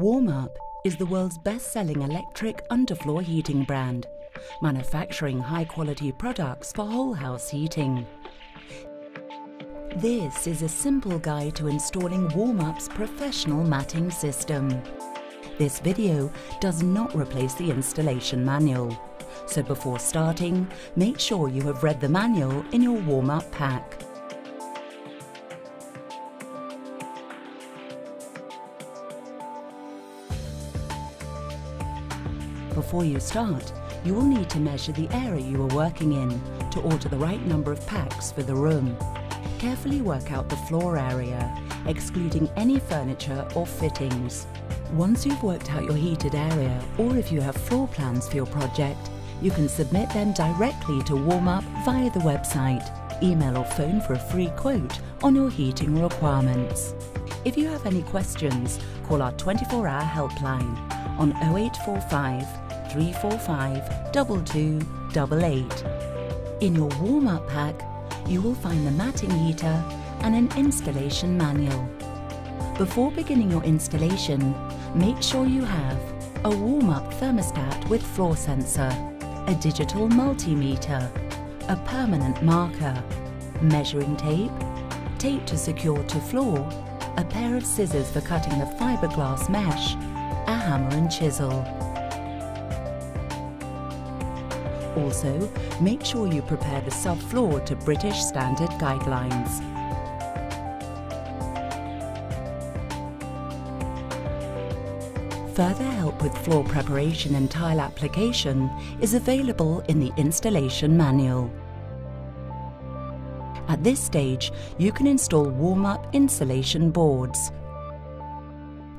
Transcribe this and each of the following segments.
Warmup is the world's best-selling electric underfloor heating brand, manufacturing high-quality products for whole house heating. This is a simple guide to installing Warmup's professional matting system. This video does not replace the installation manual, so before starting, make sure you have read the manual in your Warmup pack. Before you start, you will need to measure the area you are working in to order the right number of packs for the room. Carefully work out the floor area, excluding any furniture or fittings. Once you've worked out your heated area, or if you have floor plans for your project, you can submit them directly to Warmup via the website, email or phone for a free quote on your heating requirements. If you have any questions, call our 24-hour helpline on 0845 345 2288. In your Warmup pack, you will find the matting heater and an installation manual. Before beginning your installation, make sure you have a Warmup thermostat with floor sensor, a digital multimeter, a permanent marker, measuring tape, tape to secure to floor, a pair of scissors for cutting the fiberglass mesh, a hammer and chisel. Also, make sure you prepare the subfloor to British Standard guidelines. Further help with floor preparation and tile application is available in the installation manual. At this stage, you can install Warmup insulation boards.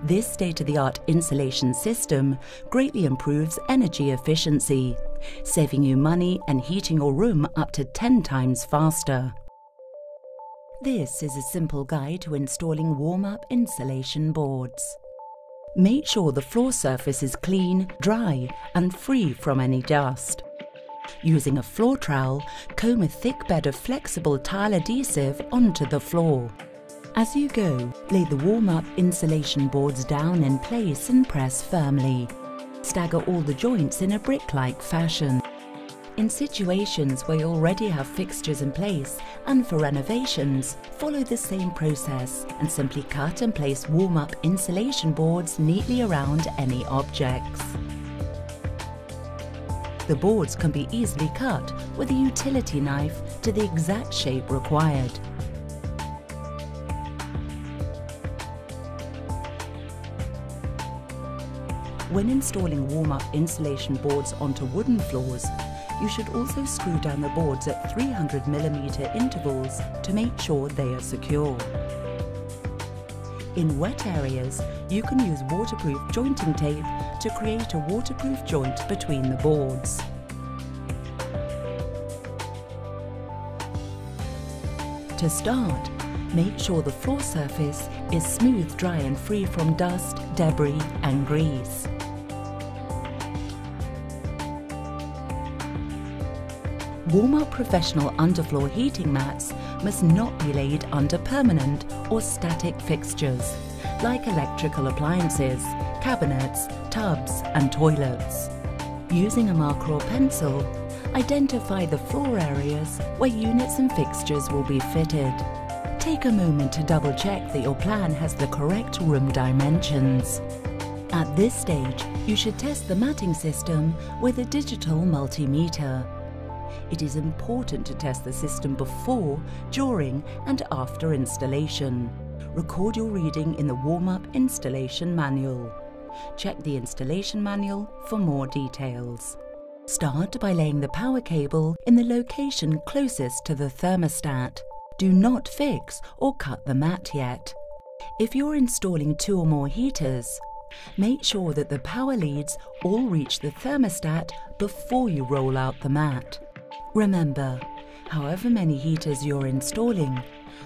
This state-of-the-art insulation system greatly improves energy efficiency, saving you money and heating your room up to 10 times faster. This is a simple guide to installing Warmup insulation boards. Make sure the floor surface is clean, dry, and free from any dust. Using a floor trowel, comb a thick bed of flexible tile adhesive onto the floor. As you go, lay the Warmup insulation boards down in place and press firmly. Stagger all the joints in a brick-like fashion. In situations where you already have fixtures in place and for renovations, follow the same process and simply cut and place Warmup insulation boards neatly around any objects. The boards can be easily cut with a utility knife to the exact shape required. When installing Warmup insulation boards onto wooden floors, you should also screw down the boards at 300mm intervals to make sure they are secure. In wet areas, you can use waterproof jointing tape to create a waterproof joint between the boards. To start, make sure the floor surface is smooth, dry and free from dust, debris and grease. Warmup professional underfloor heating mats must not be laid under permanent or static fixtures, like electrical appliances, cabinets, tubs and toilets. Using a marker or pencil, identify the floor areas where units and fixtures will be fitted. Take a moment to double check that your plan has the correct room dimensions. At this stage, you should test the matting system with a digital multimeter. It is important to test the system before, during and after installation. Record your reading in the Warmup installation manual. Check the installation manual for more details. Start by laying the power cable in the location closest to the thermostat. Do not fix or cut the mat yet. If you're installing 2 or more heaters, make sure that the power leads all reach the thermostat before you roll out the mat. Remember, however many heaters you're installing,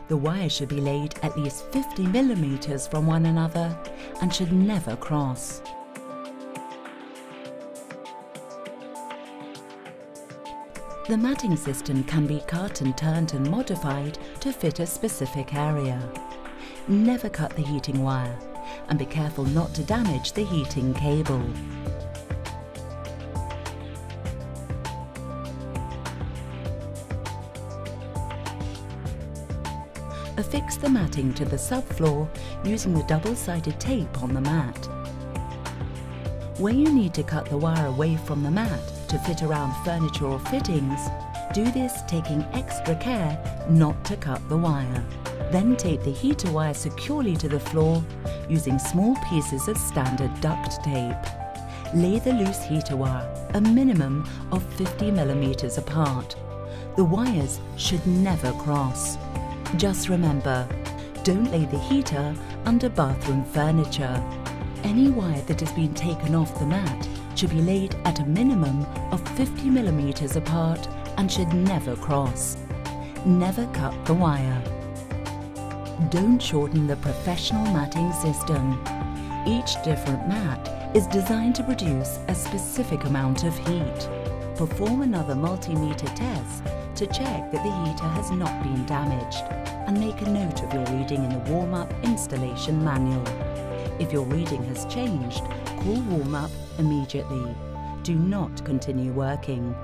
the wires should be laid at least 50mm from one another and should never cross. The matting system can be cut and turned and modified to fit a specific area. Never cut the heating wire. and be careful not to damage the heating cable. Affix the matting to the subfloor using the double-sided tape on the mat. Where you need to cut the wire away from the mat to fit around furniture or fittings, do this taking extra care not to cut the wire. Then tape the heater wire securely to the floor using small pieces of standard duct tape. Lay the loose heater wire a minimum of 50 mm apart. The wires should never cross. Just remember, don't lay the heater under bathroom furniture. Any wire that has been taken off the mat should be laid at a minimum of 50 mm apart and should never cross. Never cut the wire. Don't shorten the professional matting system. Each different mat is designed to produce a specific amount of heat. Perform another multimeter test to check that the heater has not been damaged, and make a note of your reading in the Warmup installation manual. If your reading has changed, call Warmup immediately. Do not continue working.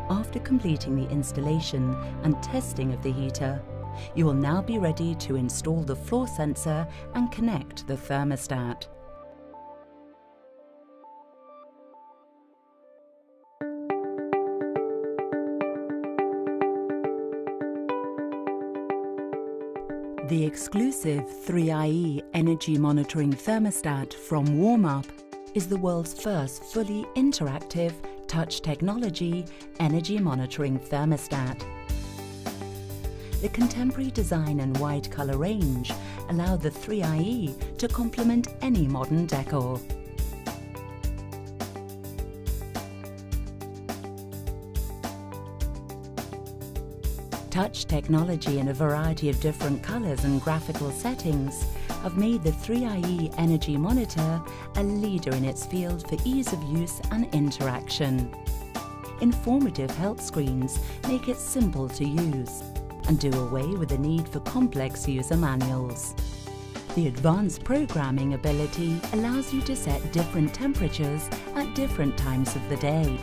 After completing the installation and testing of the heater, you will now be ready to install the floor sensor and connect the thermostat. The exclusive 3IE energy monitoring thermostat from Warmup is the world's first fully interactive touch technology energy monitoring thermostat. The contemporary design and wide color range allow the 3IE to complement any modern decor. Touch technology in a variety of different colors and graphical settings have made the 3IE Energy Monitor a leader in its field for ease of use and interaction. Informative help screens make it simple to use and do away with the need for complex user manuals. The advanced programming ability allows you to set different temperatures at different times of the day.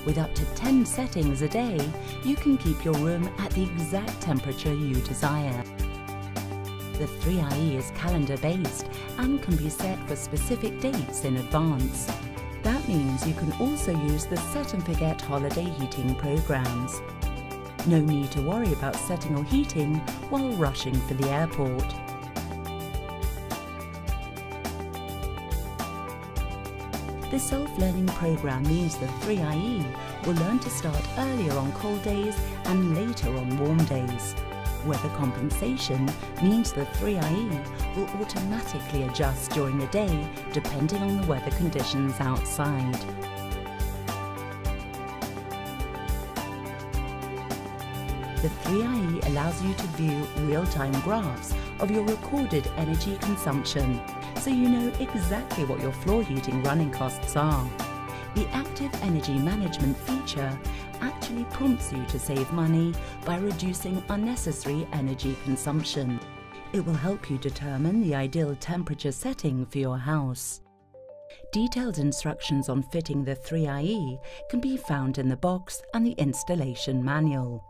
With up to 10 settings a day, you can keep your room at the exact temperature you desire. The 3IE is calendar-based and can be set for specific dates in advance. That means you can also use the set and forget holiday heating programs. No need to worry about setting or heating while rushing for the airport. The self-learning program means the 3IE will learn to start earlier on cold days and later on warm days. Weather compensation means the 3IE will automatically adjust during the day depending on the weather conditions outside. The 3IE allows you to view real-time graphs of your recorded energy consumption, so you know exactly what your floor heating running costs are. The Active Energy Management feature actually prompts you to save money by reducing unnecessary energy consumption. It will help you determine the ideal temperature setting for your house. Detailed instructions on fitting the 3IE can be found in the box and the installation manual.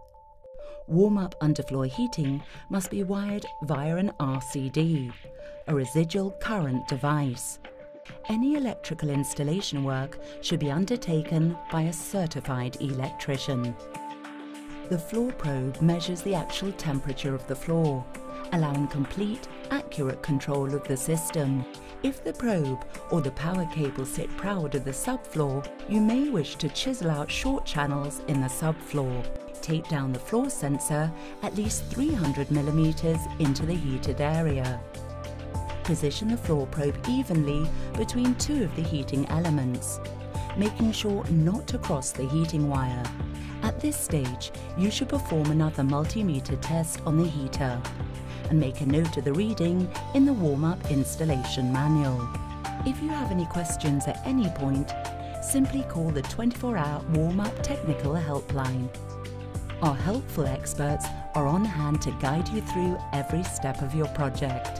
Warmup underfloor heating must be wired via an RCD, a residual current device. Any electrical installation work should be undertaken by a certified electrician. The floor probe measures the actual temperature of the floor, allowing complete, accurate control of the system. If the probe or the power cable sit proud of the subfloor, you may wish to chisel out short channels in the subfloor. Tape down the floor sensor at least 300 mm into the heated area. Position the floor probe evenly between two of the heating elements, making sure not to cross the heating wire. At this stage, you should perform another multimeter test on the heater and make a note of the reading in the Warmup installation manual. If you have any questions at any point, simply call the 24-hour Warmup technical helpline. Our helpful experts are on hand to guide you through every step of your project.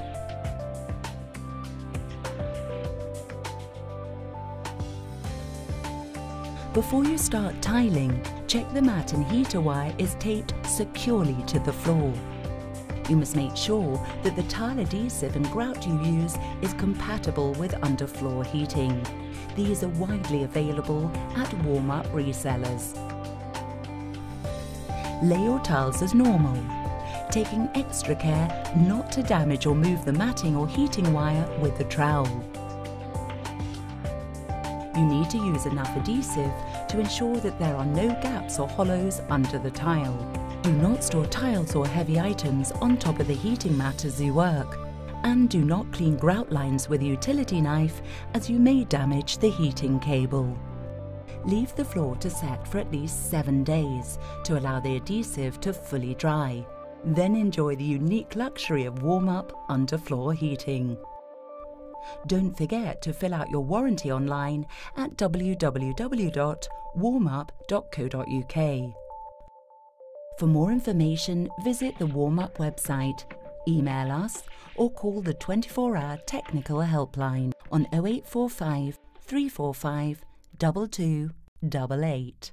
Before you start tiling, check the mat and heater wire is taped securely to the floor. You must make sure that the tile adhesive and grout you use is compatible with underfloor heating. These are widely available at Warmup resellers. Lay your tiles as normal, taking extra care not to damage or move the matting or heating wire with the trowel. You need to use enough adhesive to ensure that there are no gaps or hollows under the tile. Do not store tiles or heavy items on top of the heating mat as you work. And do not clean grout lines with a utility knife, as you may damage the heating cable. Leave the floor to set for at least 7 days to allow the adhesive to fully dry. Then enjoy the unique luxury of Warmup underfloor heating. Don't forget to fill out your warranty online at www.warmup.co.uk. For more information, visit the Warmup website, email us, or call the 24-hour technical helpline on 0845 345 2288.